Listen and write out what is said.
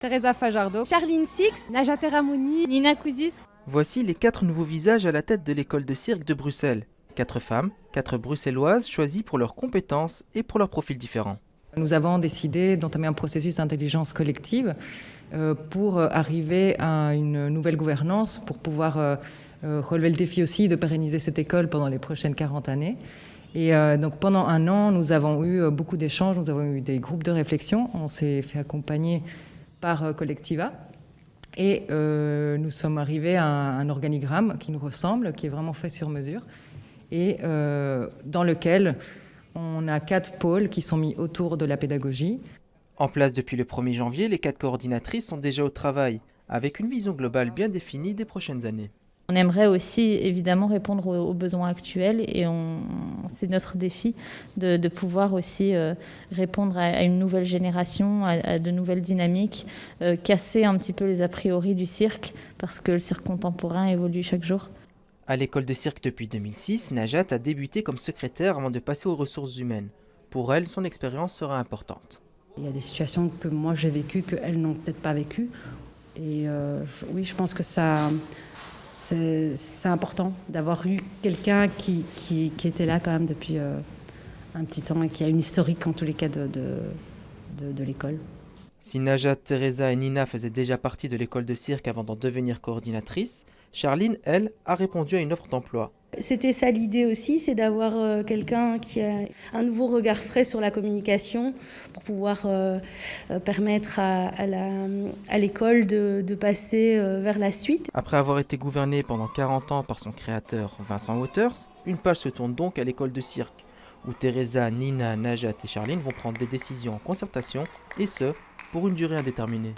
Teresa Fajardo, Charline Six, Najat Eramouni, Nina Kouzis. Voici les 4 nouveaux visages à la tête de l'école de cirque de Bruxelles. 4 femmes, 4 bruxelloises choisies pour leurs compétences et pour leurs profils différents. Nous avons décidé d'entamer un processus d'intelligence collective pour arriver à une nouvelle gouvernance, pour pouvoir relever le défi aussi de pérenniser cette école pendant les prochaines 40 années. Et donc pendant un an, nous avons eu beaucoup d'échanges, nous avons eu des groupes de réflexion, on s'est fait accompagner par Collectiva. Et nous sommes arrivés à un organigramme qui nous ressemble, qui est vraiment fait sur mesure, et dans lequel on a 4 pôles qui sont mis autour de la pédagogie. En place depuis le 1er janvier, les 4 coordinatrices sont déjà au travail, avec une vision globale bien définie des prochaines années. On aimerait aussi évidemment répondre aux besoins actuels et c'est notre défi de pouvoir aussi répondre à une nouvelle génération, à de nouvelles dynamiques, casser un petit peu les a priori du cirque parce que le cirque contemporain évolue chaque jour. À l'école de cirque depuis 2006, Najat a débuté comme secrétaire avant de passer aux ressources humaines. Pour elle, son expérience sera importante. Il y a des situations que moi j'ai vécues, qu'elles n'ont peut-être pas vécues. Et oui, je pense que c'est important d'avoir eu quelqu'un qui était là quand même depuis un petit temps et qui a une historique en tous les cas de l'école. Si Najat, Teresa et Nina faisaient déjà partie de l'école de cirque avant d'en devenir coordinatrice, Charline, elle, a répondu à une offre d'emploi. C'était ça l'idée aussi, c'est d'avoir quelqu'un qui a un nouveau regard frais sur la communication pour pouvoir permettre à l'école de passer vers la suite. Après avoir été gouvernée pendant 40 ans par son créateur Vincent Waters, une page se tourne donc à l'école de cirque, où Teresa, Nina, Najat et Charline vont prendre des décisions en concertation, et ce, pour une durée indéterminée.